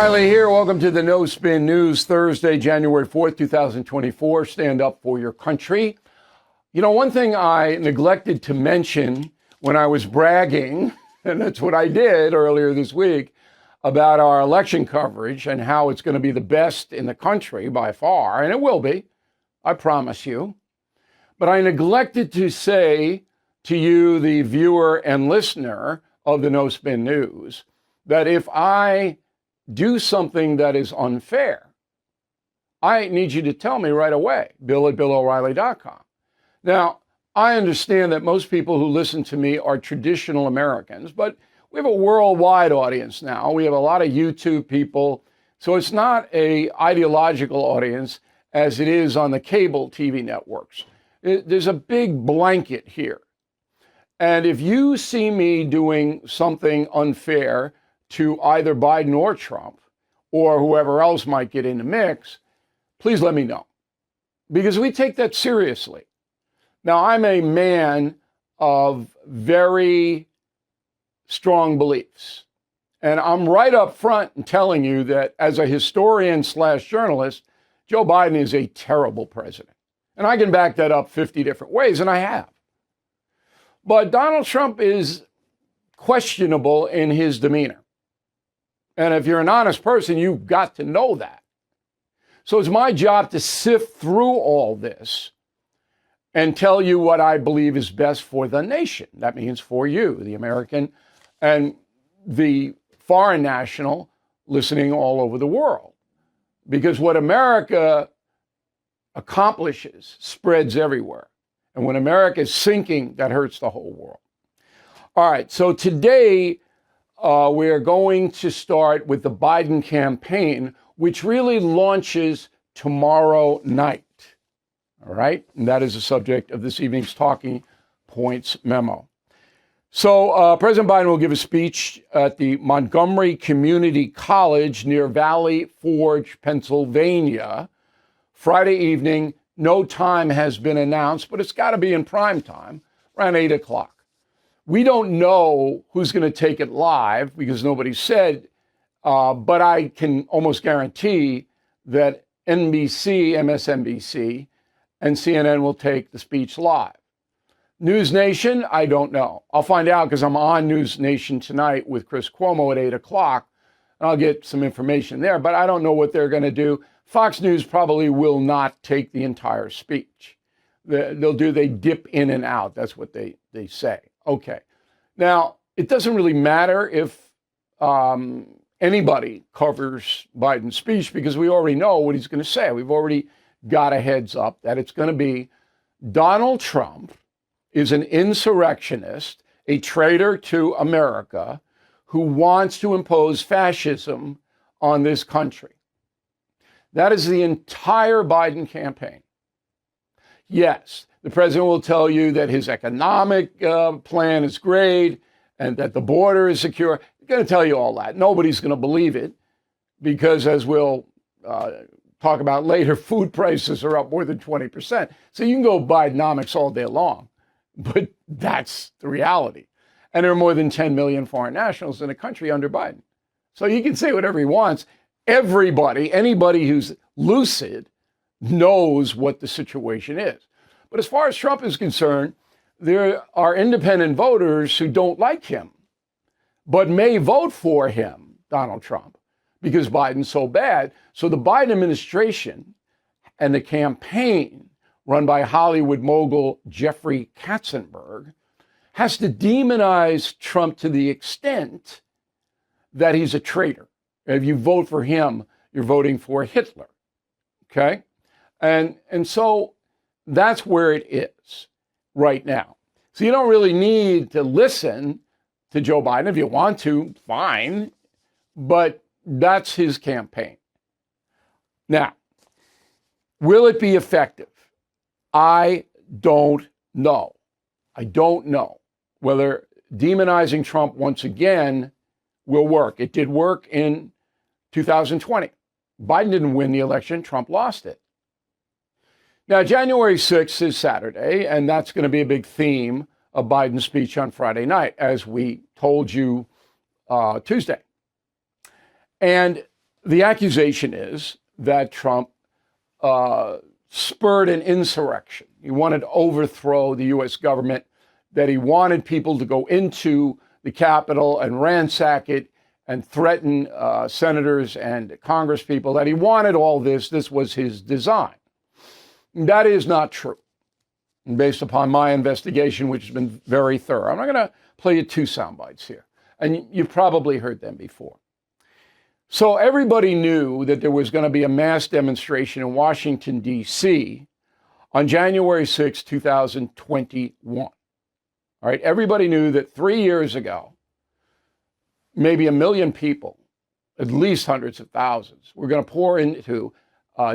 Reilly here. Welcome to the No Spin News, Thursday, January 4th, 2024. Stand up for your country. You know, one thing I neglected to mention when I was bragging, and that's what I did earlier this week, about our election coverage and how it's going to be the best in the country by far, and it will be, I promise you. But I neglected to say to you, the viewer and listener of the No Spin News, that if I do something that is unfair, I need you to tell me right away, bill@BillO'Reilly.com. Now, I understand that most people who listen to me are traditional Americans, but we have a worldwide audience now. We have a lot of YouTube people. So it's not an ideological audience as it is on the cable TV networks. There's a big blanket here. And if you see me doing something unfair to either Biden or Trump, or whoever else might get in the mix, please let me know. Because we take that seriously. Now, I'm a man of very strong beliefs. And I'm right up front in telling you that as a historian / journalist, Joe Biden is a terrible president. And I can back that up 50 different ways, and I have. But Donald Trump is questionable in his demeanor. And if you're an honest person, you've got to know that. So it's my job to sift through all this and tell you what I believe is best for the nation. That means for you, the American and the foreign national listening all over the world. Because what America accomplishes spreads everywhere. And when America is sinking, that hurts the whole world. All right, so today we're going to start with the Biden campaign, which really launches tomorrow night. All right, and that is the subject of this evening's Talking Points Memo. So President Biden will give a speech at the Montgomery Community College near Valley Forge, Pennsylvania, Friday evening. No time has been announced, but it's got to be in prime time, around 8 o'clock. We don't know who's going to take it live because nobody said, but I can almost guarantee that NBC, MSNBC, and CNN will take the speech live. News Nation, I don't know. I'll find out because I'm on News Nation tonight with Chris Cuomo at 8 o'clock, and I'll get some information there, but I don't know what they're going to do. Fox News probably will not take the entire speech. They dip in and out. That's what they say. Okay. Now, it doesn't really matter if anybody covers Biden's speech because we already know what he's going to say. We've already got a heads up that it's going to be Donald Trump is an insurrectionist, a traitor to America who wants to impose fascism on this country. That is the entire Biden campaign. Yes, the president will tell you that his economic plan is great and that the border is secure. He's going to tell you all that. Nobody's going to believe it because, as we'll talk about later, food prices are up more than 20%. So you can go Bidenomics all day long, but that's the reality. And there are more than 10 million foreign nationals in the country under Biden. So he can say whatever he wants. Everybody, anybody who's lucid, knows what the situation is. But as far as Trump is concerned, there are independent voters who don't like him, but may vote for him, Donald Trump, because Biden's so bad. So the Biden administration and the campaign run by Hollywood mogul Jeffrey Katzenberg has to demonize Trump to the extent that he's a traitor. If you vote for him, you're voting for Hitler, okay? And so that's where it is right now. So you don't really need to listen to Joe Biden. If you want to, fine, but that's his campaign. Now, will it be effective? I don't know. I don't know whether demonizing Trump once again will work. It did work in 2020. Biden didn't win the election. Trump lost it. Now, January 6th is Saturday, and that's going to be a big theme of Biden's speech on Friday night, as we told you Tuesday. And The accusation is that Trump spurred an insurrection. He wanted to overthrow the U.S. government, that he wanted people to go into the Capitol and ransack it and threaten senators and Congress people, that he wanted all this. This was his design. That is not true, based upon my investigation, which has been very thorough. I'm not going to play you two sound bites here, and you've probably heard them before. So everybody knew that there was going to be a mass demonstration in Washington, D.C. on January 6, 2021. All right, everybody knew that 3 years ago, maybe 1 million people, at least hundreds of thousands, were going to pour into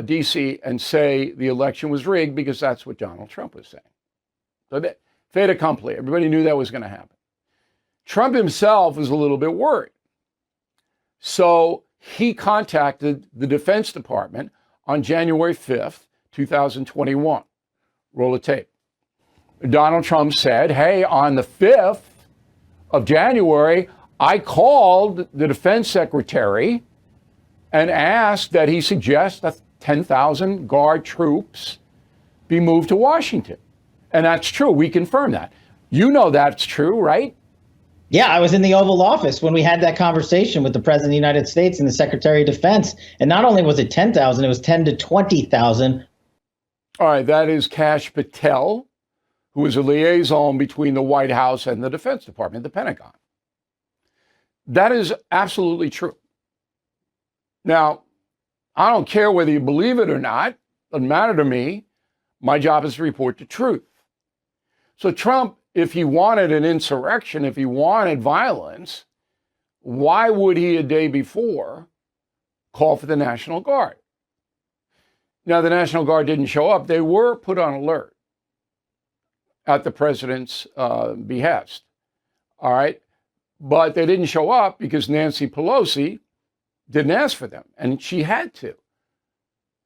D.C. and say the election was rigged, because that's what Donald Trump was saying. So that, fait accompli, everybody knew that was going to happen. Trump himself was a little bit worried. So he contacted the Defense Department on January 5th, 2021. Roll the tape. Donald Trump said, hey, on the 5th of January, I called the defense secretary and asked that he suggest that 10,000 Guard troops be moved to Washington. And that's true. We confirm that. You know that's true, right? Yeah, I was in the Oval Office when we had that conversation with the President of the United States and the Secretary of Defense. And not only was it 10,000, it was 10 to 20,000. All right, that is Kash Patel, who is a liaison between the White House and the Defense Department, the Pentagon. That is absolutely true. Now, I don't care whether you believe it or not. Doesn't matter to me. My job is to report the truth. So Trump, if he wanted an insurrection, if he wanted violence, why would he a day before call for the National Guard? Now, the National Guard didn't show up. They were put on alert at the president's behest. All right. But they didn't show up because Nancy Pelosi didn't ask for them. And she had to,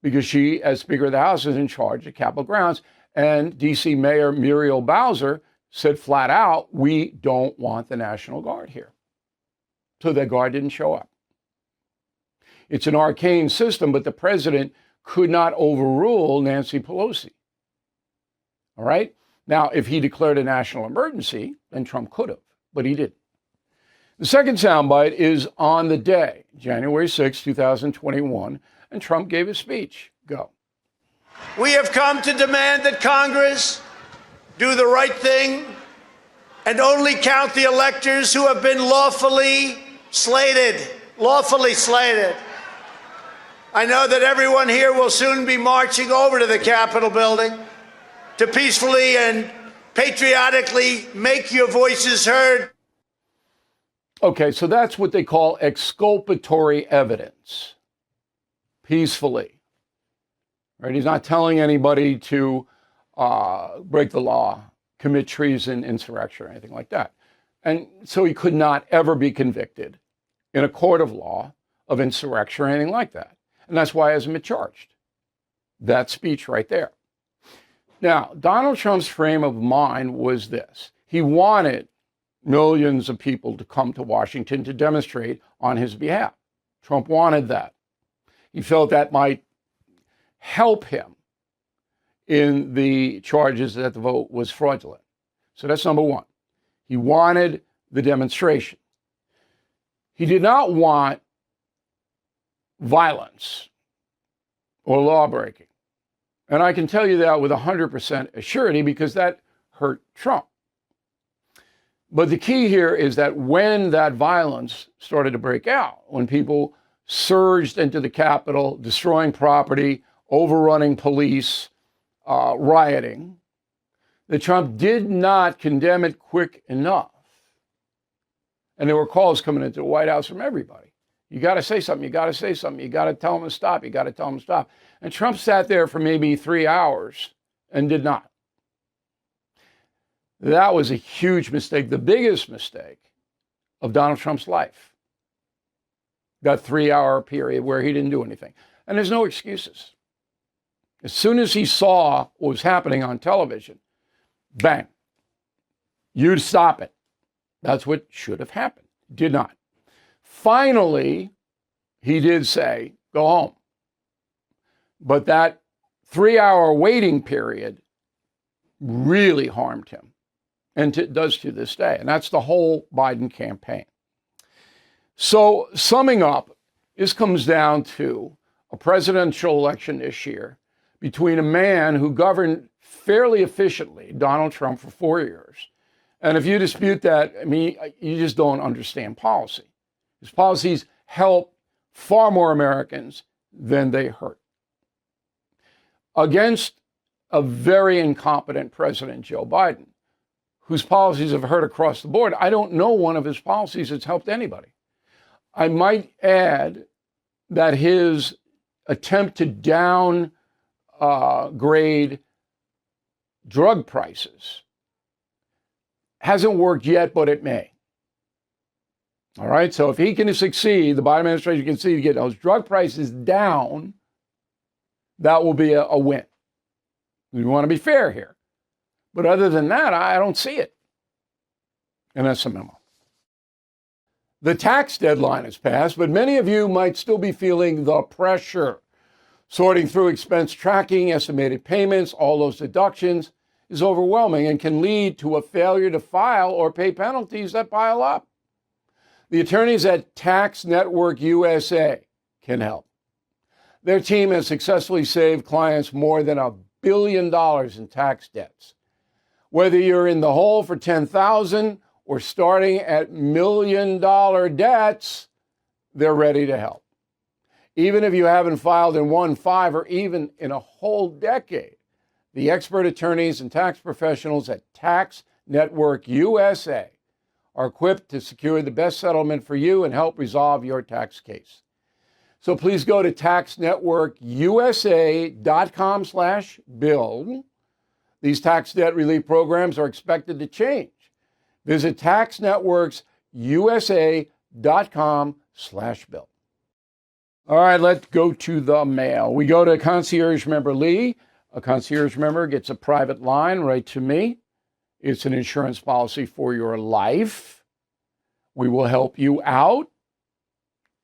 because she, as Speaker of the House, is in charge of Capitol grounds. And D.C. Mayor Muriel Bowser said flat out, we don't want the National Guard here. So the Guard didn't show up. It's an arcane system, but the president could not overrule Nancy Pelosi. All right? Now, if he declared a national emergency, then Trump could have, but he didn't. The second soundbite is on the day, January 6, 2021, and Trump gave a speech. Go. We have come to demand that Congress do the right thing and only count the electors who have been lawfully slated. Lawfully slated. I know that everyone here will soon be marching over to the Capitol building to peacefully and patriotically make your voices heard. Okay, so that's what they call exculpatory evidence. Peacefully. Right? He's not telling anybody to break the law, commit treason, insurrection, or anything like that. And so he could not ever be convicted in a court of law of insurrection or anything like that. And that's why he hasn't been charged. That speech right there. Now, Donald Trump's frame of mind was this. He wanted millions of people to come to Washington to demonstrate on his behalf. Trump wanted that. He felt that might help him in the charges that the vote was fraudulent. So that's number one. He wanted the demonstration. He did not want violence or law breaking. And I can tell you that with 100% assurity because that hurt Trump. But the key here is that when that violence started to break out, when people surged into the Capitol, destroying property, overrunning police, rioting, that Trump did not condemn it quick enough. And there were calls coming into the White House from everybody. You got to say something. You got to say something. You got to tell them to stop. You got to tell them to stop. And Trump sat there for maybe 3 hours and did not. That was a huge mistake, the biggest mistake of Donald Trump's life. That 3-hour period where he didn't do anything. And there's no excuses. As soon as he saw what was happening on television, bang, you'd stop it. That's what should have happened. Did not. Finally, he did say, go home. But that 3-hour waiting period really harmed him, and it does to this day. And that's the whole Biden campaign. So summing up, this comes down to a presidential election this year between a man who governed fairly efficiently, Donald Trump, for 4 years. And if you dispute that, I mean, you just don't understand policy. His policies help far more Americans than they hurt. Against a very incompetent President Joe Biden, whose policies have hurt across the board. I don't know one of his policies that's helped anybody. I might add that his attempt to downgrade drug prices hasn't worked yet, but it may. All right, so if he can succeed, the Biden administration can succeed to get those drug prices down, that will be a win. We want to be fair here. But other than that, I don't see it. And that's the memo. The tax deadline has passed, but many of you might still be feeling the pressure. Sorting through expense tracking, estimated payments, all those deductions is overwhelming and can lead to a failure to file or pay penalties that pile up. The attorneys at Tax Network USA can help. Their team has successfully saved clients more than $1 billion in tax debts. Whether you're in the hole for $10,000 or starting at $1 million debts, they're ready to help. Even if you haven't filed in 1, 5, or even in a whole decade, the expert attorneys and tax professionals at Tax Network USA are equipped to secure the best settlement for you and help resolve your tax case. So please go to taxnetworkusa.com/bill. These tax debt relief programs are expected to change. Visit taxnetworksusa.com/bill. All right, let's go to the mail. We go to Concierge Member Lee. A concierge member gets a private line right to me. It's an insurance policy for your life. We will help you out.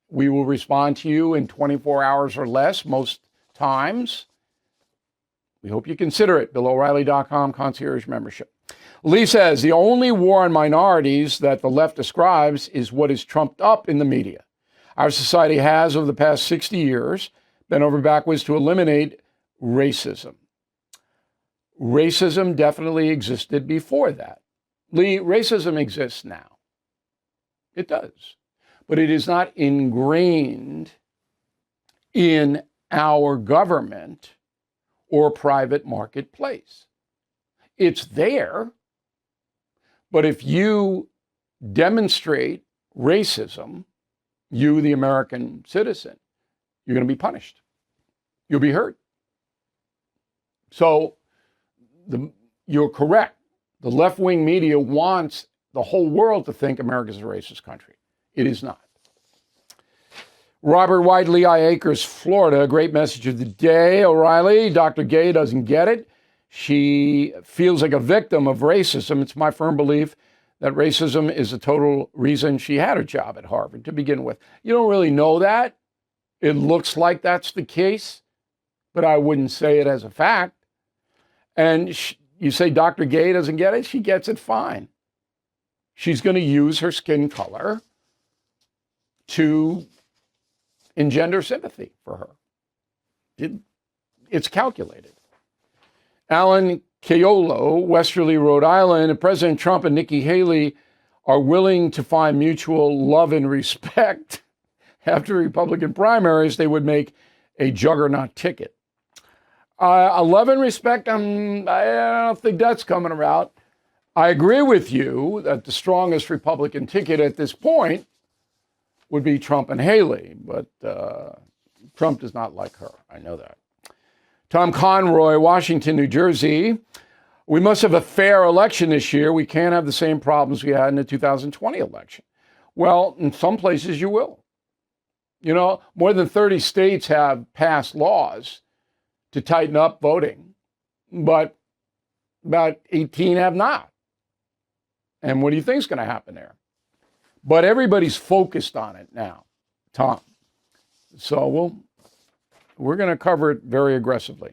We will respond to you in 24 hours or less most times. We hope you consider it. BillO'Reilly.com, concierge membership. Lee says, the only war on minorities that the left describes is what is trumped up in the media. Our society has, over the past 60 years, bent over backwards to eliminate racism. Racism definitely existed before that. Lee, racism exists now. It does. But it is not ingrained in our government or private marketplace. It's there, but if you demonstrate racism, you, the American citizen, you're going to be punished. You'll be hurt. So you're correct. The left-wing media wants the whole world to think America's a racist country. It is not. Robert White, Lehigh Acres, Florida. Great message of the day, O'Reilly. Dr. Gay doesn't get it. She feels like a victim of racism. It's my firm belief that racism is the total reason she had her job at Harvard to begin with. You don't really know that. It looks like that's the case, but I wouldn't say it as a fact. And you say Dr. Gay doesn't get it? She gets it fine. She's going to use her skin color to engender sympathy for her. It's calculated. Alan Keolo, Westerly, Rhode Island, and President Trump and Nikki Haley are willing to find mutual love and respect. After Republican primaries, they would make a juggernaut ticket. Love and respect, I don't think that's coming about. I agree with you that the strongest Republican ticket at this point would be Trump and Haley, but Trump does not like her. I know that. Tom Conroy, Washington, New Jersey. We must have a fair election this year. We can't have the same problems we had in the 2020 election. Well, in some places you will. You know, more than 30 states have passed laws to tighten up voting, but about 18 have not. And what do you think is going to happen there? But everybody's focused on it now, Tom. So we're going to cover it very aggressively.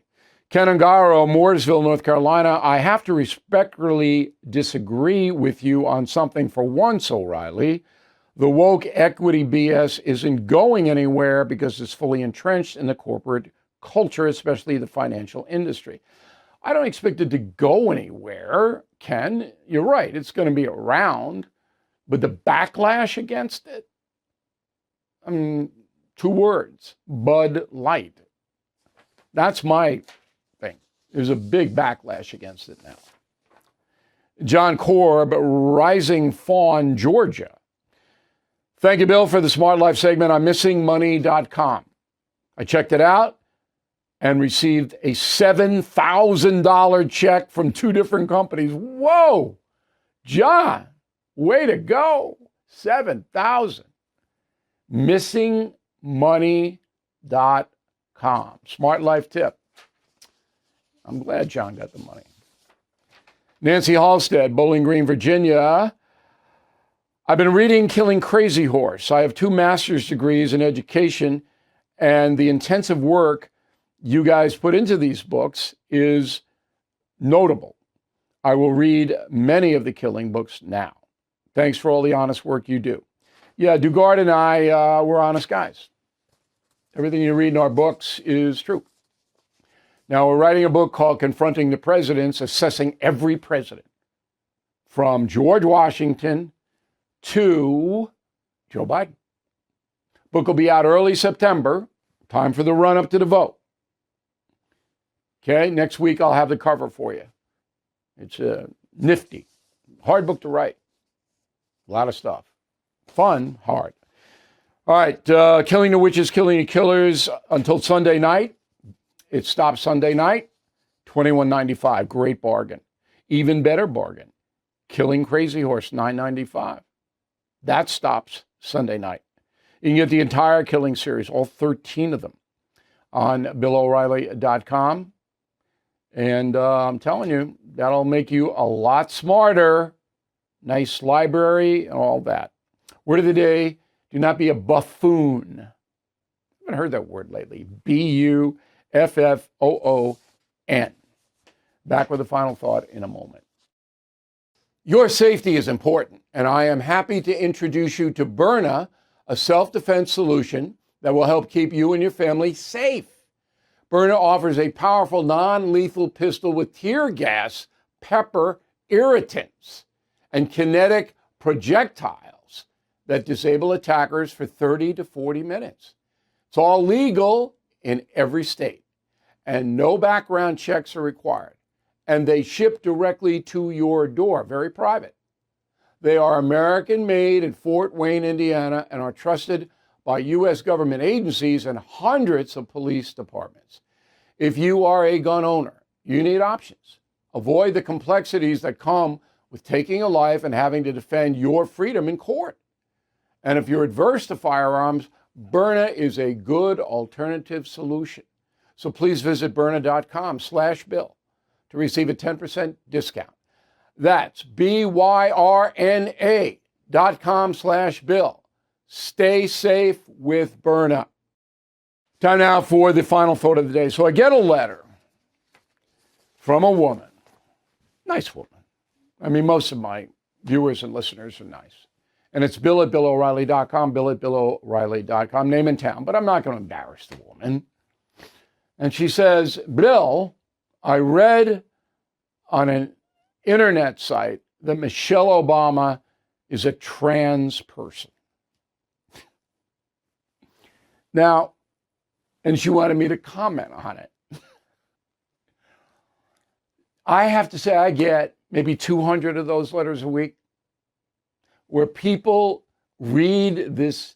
Ken Ungaro, Mooresville, North Carolina. I have to respectfully disagree with you on something for once, O'Reilly. The woke equity BS isn't going anywhere because it's fully entrenched in the corporate culture, especially the financial industry. I don't expect it to go anywhere, Ken. You're right. It's going to be around. But the backlash against it? I mean, 2 words, Bud Light. That's my thing. There's a big backlash against it now. John Korb, Rising Fawn, Georgia. Thank you, Bill, for the Smart Life segment on missingmoney.com. I checked it out and received a $7,000 check from 2 different companies. Whoa, John, way to go. 7,000. Missingmoney.com. Smart Life tip. I'm glad John got the money. Nancy Halstead, Bowling Green, Virginia. I've been reading Killing Crazy Horse. I have 2 master's degrees in education, and the intensive work you guys put into these books is notable. I will read many of the Killing books now. Thanks for all the honest work you do. Yeah, Dugard and I, we're honest guys. Everything you read in our books is true. Now, we're writing a book called Confronting the Presidents, assessing every president, from George Washington to Joe Biden. Book will be out early September, time for the run-up to the vote. Okay, next week I'll have the cover for you. It's nifty. Hard book to write. A lot of stuff. Fun, hard. All right, Killing the Witches, Killing the Killers until Sunday night. It stops Sunday night, $21.95. Great bargain. Even better bargain. Killing Crazy Horse, $9.95. That stops Sunday night. You can get the entire Killing series, all 13 of them, on BillO'Reilly.com. And I'm telling you, that'll make you a lot smarter. Nice library and all that. Word of the day, do not be a buffoon. I haven't heard that word lately. Buffoon. Back with the final thought in a moment. Your safety is important, and I am happy to introduce you to Burna, a self-defense solution that will help keep you and your family safe. Burna offers a powerful, non-lethal pistol with tear gas, pepper, irritants, and kinetic projectiles that disable attackers for 30 to 40 minutes. It's all legal in every state, and no background checks are required. And they ship directly to your door, very private. They are American-made in Fort Wayne, Indiana, and are trusted by U.S. government agencies and hundreds of police departments. If you are a gun owner, you need options. Avoid the complexities that come with taking a life and having to defend your freedom in court. And if you're adverse to firearms, Burna is a good alternative solution. So please visit Burna.com/Bill to receive a 10% discount. That's BYRNA.com/Bill. Stay safe with Burna. Time now for the final thought of the day. So I get a letter from a woman, nice woman. I mean, most of my viewers and listeners are nice. And it's Bill at BillO'Reilly.com, Bill at BillO'Reilly.com, name and town, but I'm not going to embarrass the woman. And she says, Bill, I read on an internet site that Michelle Obama is a trans person. Now, and she wanted me to comment on it. I have to say I get maybe 200 of those letters a week where people read this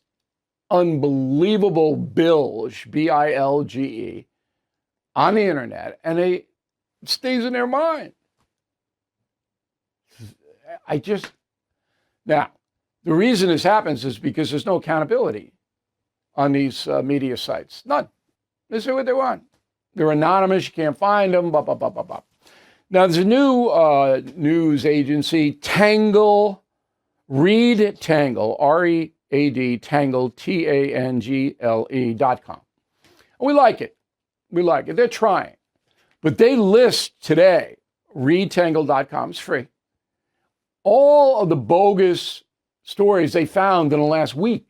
unbelievable bilge, B-I-L-G-E, on the internet, and it stays in their mind. Now, the reason this happens is because there's no accountability on these media sites. None. They say what they want. They're anonymous. You can't find them. Blah, blah, blah, blah, blah. Now, there's a new news agency, Tangle, Read Tangle, Tangle, Tangle.com. We like it. We like it. They're trying. But they list today, readtangle.com, it's free, all of the bogus stories they found in the last week.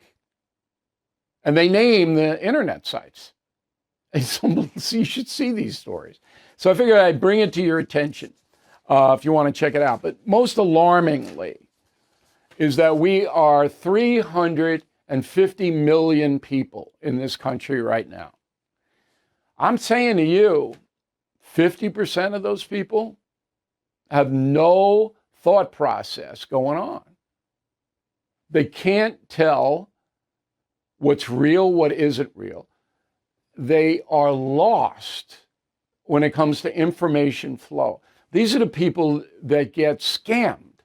And they name the internet sites. And so you should see these stories. So I figured I'd bring it to your attention if you want to check it out. But most alarmingly is that we are 350 million people in this country right now. I'm saying to you, 50% of those people have no thought process going on. They can't tell what's real, what isn't real. They are lost when it comes to information flow. These are the people that get scammed.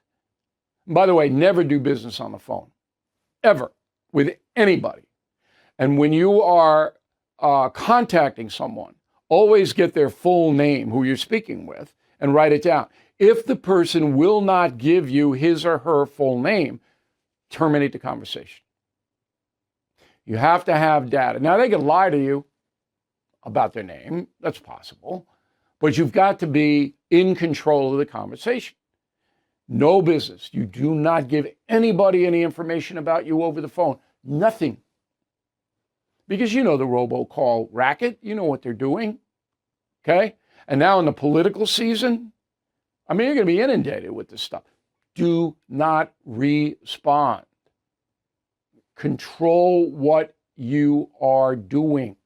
And by the way, never do business on the phone, ever, with anybody. And when you are contacting someone, always get their full name, who you're speaking with, and write it down. If the person will not give you his or her full name, terminate the conversation. You have to have data. Now, they can lie to you about their name. That's possible. But you've got to be in control of the conversation. No business. You do not give anybody any information about you over the phone. Nothing. Because you know the robocall racket. You know what they're doing. Okay? And now in the political season, I mean, you're going to be inundated with this stuff. Do not respond. Control what you are doing.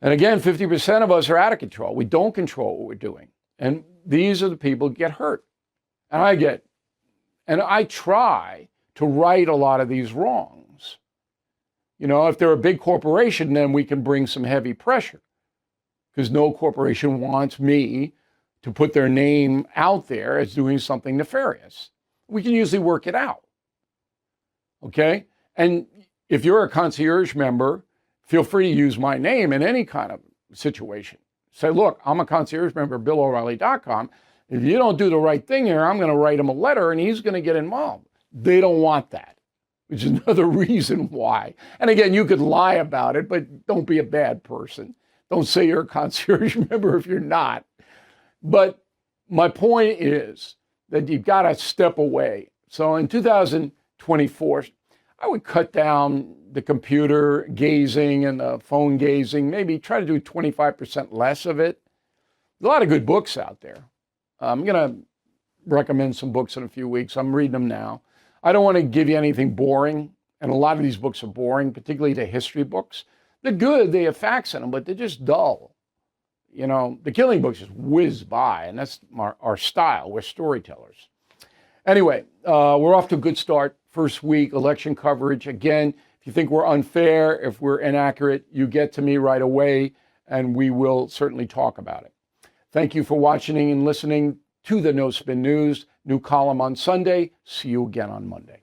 And again, 50% of us are out of control. We don't control what we're doing. And these are the people who get hurt. And I try to right a lot of these wrongs. You know, if they're a big corporation, then we can bring some heavy pressure, because no corporation wants me to put their name out there as doing something nefarious. We can usually work it out. Okay? And if you're a concierge member, feel free to use my name in any kind of situation. Say, look, I'm a concierge member of BillO'Reilly.com. If you don't do the right thing here, I'm going to write him a letter and he's going to get involved. They don't want that, which is another reason why. And again, you could lie about it, but don't be a bad person. Don't say you're a concierge member if you're not. But my point is that you've got to step away. So in 2024, I would cut down the computer gazing and the phone gazing, maybe try to do 25% less of it. There's a lot of good books out there. I'm going to recommend some books in a few weeks. I'm reading them now. I don't want to give you anything boring, and a lot of these books are boring, particularly the history books. They're good, they have facts in them, but they're just dull. You know, the killing books just whiz by, and that's our style. We're storytellers. Anyway, we're off to a good start. First week, election coverage. Again, if you think we're unfair, if we're inaccurate, you get to me right away, and we will certainly talk about it. Thank you for watching and listening to the No Spin News. New column on Sunday. See you again on Monday.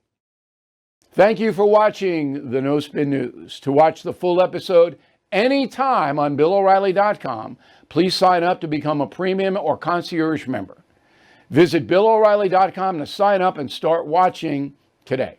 Thank you for watching the No Spin News. To watch the full episode anytime on BillO'Reilly.com, please sign up to become a premium or concierge member. Visit BillO'Reilly.com to sign up and start watching today.